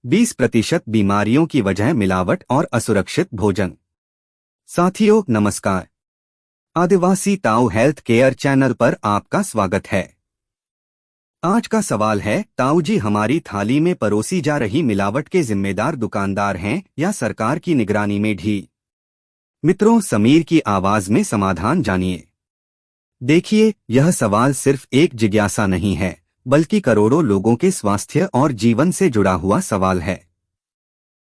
20% बीमारियों की वजह मिलावट और असुरक्षित भोजन। साथियों नमस्कार, आदिवासी ताऊ हेल्थ केयर चैनल पर आपका स्वागत है। आज का सवाल है, ताऊ जी हमारी थाली में परोसी जा रही मिलावट के जिम्मेदार दुकानदार हैं या सरकार की निगरानी में ढील? मित्रों, समीर की आवाज में समाधान जानिए। देखिए, यह सवाल सिर्फ एक जिज्ञासा नहीं है, बल्कि करोड़ों लोगों के स्वास्थ्य और जीवन से जुड़ा हुआ सवाल है।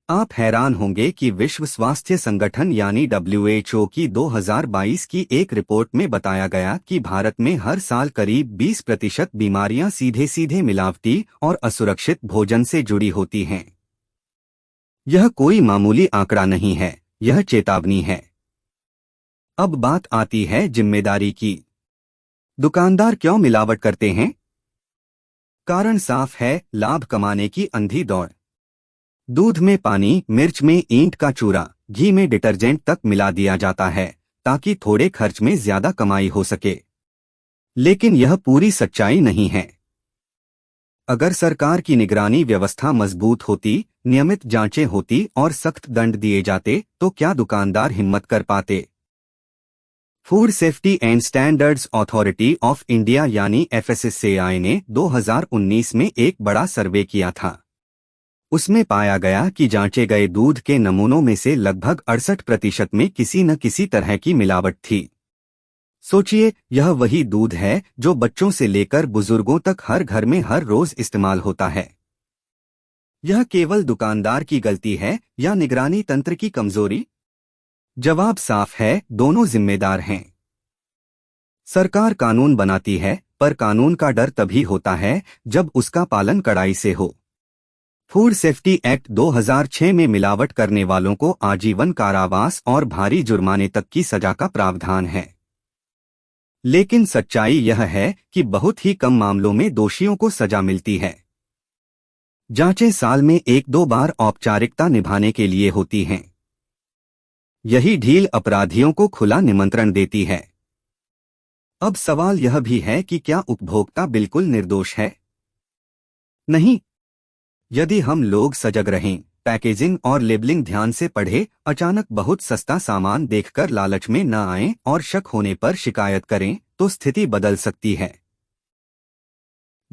आप हैरान होंगे कि विश्व स्वास्थ्य संगठन यानी WHO की 2022 की एक रिपोर्ट में बताया गया कि भारत में हर साल करीब 20% बीमारियां सीधे सीधे मिलावटी और असुरक्षित भोजन से जुड़ी होती हैं। यह कोई मामूली आंकड़ा नहीं है, यह चेतावनी है। अब बात आती है जिम्मेदारी की। दुकानदार क्यों मिलावट करते हैं? कारण साफ है, लाभ कमाने की अंधी दौड़। दूध में पानी, मिर्च में ईंट का चूरा, घी में डिटर्जेंट तक मिला दिया जाता है ताकि थोड़े खर्च में ज्यादा कमाई हो सके। लेकिन यह पूरी सच्चाई नहीं है। अगर सरकार की निगरानी व्यवस्था मजबूत होती, नियमित जांचें होती और सख्त दंड दिए जाते तो क्या दुकानदार हिम्मत कर पाते? Food safety and standards authority of India यानी FSSAI ने 2019 में एक बड़ा सर्वे किया था। उसमें पाया गया कि जांचे गए दूध के नमूनों में से लगभग 68% में किसी न किसी तरह की मिलावट थी। सोचिए, यह वही दूध है जो बच्चों से लेकर बुजुर्गों तक हर घर में हर रोज इस्तेमाल होता है। यह केवल दुकानदार की गलती है या निगरानी तंत्र की कमजोरी? जवाब साफ है, दोनों जिम्मेदार हैं। सरकार कानून बनाती है, पर कानून का डर तभी होता है जब उसका पालन कड़ाई से हो। फूड सेफ्टी एक्ट 2006 में मिलावट करने वालों को आजीवन कारावास और भारी जुर्माने तक की सजा का प्रावधान है। लेकिन सच्चाई यह है कि बहुत ही कम मामलों में दोषियों को सजा मिलती है। जांचें साल में 1-2 बार औपचारिकता निभाने के लिए होती हैं। यही ढील अपराधियों को खुला निमंत्रण देती है। अब सवाल यह भी है कि क्या उपभोक्ता बिल्कुल निर्दोष है? नहीं। यदि हम लोग सजग रहें, पैकेजिंग और लेबलिंग ध्यान से पढ़ें, अचानक बहुत सस्ता सामान देखकर लालच में न आएं और शक होने पर शिकायत करें, तो स्थिति बदल सकती है।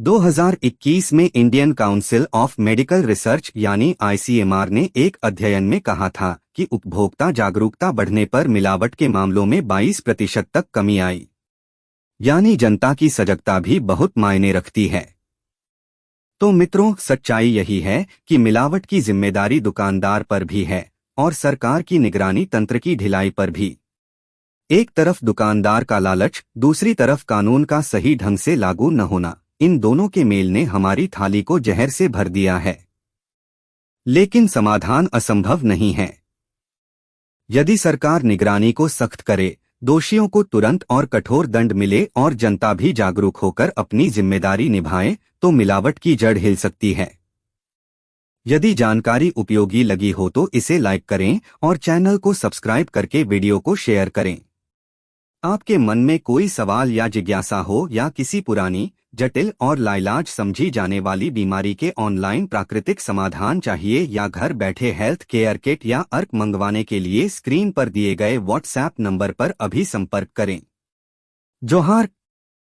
2021 में Indian council of medical research यानी ICMR ने एक अध्ययन में कहा था कि उपभोक्ता जागरूकता बढ़ने पर मिलावट के मामलों में 22% तक कमी आई। यानी जनता की सजगता भी बहुत मायने रखती है। तो मित्रों, सच्चाई यही है कि मिलावट की जिम्मेदारी दुकानदार पर भी है और सरकार की निगरानी तंत्र की ढिलाई पर भी। एक तरफ दुकानदार का लालच, दूसरी तरफ कानून का सही ढंग से लागू न होना, इन दोनों के मेल ने हमारी थाली को जहर से भर दिया है। लेकिन समाधान असंभव नहीं है। यदि सरकार निगरानी को सख्त करे, दोषियों को तुरंत और कठोर दंड मिले और जनता भी जागरूक होकर अपनी जिम्मेदारी निभाए, तो मिलावट की जड़ हिल सकती है। यदि जानकारी उपयोगी लगी हो तो इसे लाइक करें और चैनल को सब्सक्राइब करके वीडियो को शेयर करें। आपके मन में कोई सवाल या जिज्ञासा हो या किसी पुरानी, जटिल और लाइलाज समझी जाने वाली बीमारी के ऑनलाइन प्राकृतिक समाधान चाहिए या घर बैठे हेल्थ केयर किट या अर्क मंगवाने के लिए स्क्रीन पर दिए गए WhatsApp नंबर पर अभी संपर्क करें। जोहार।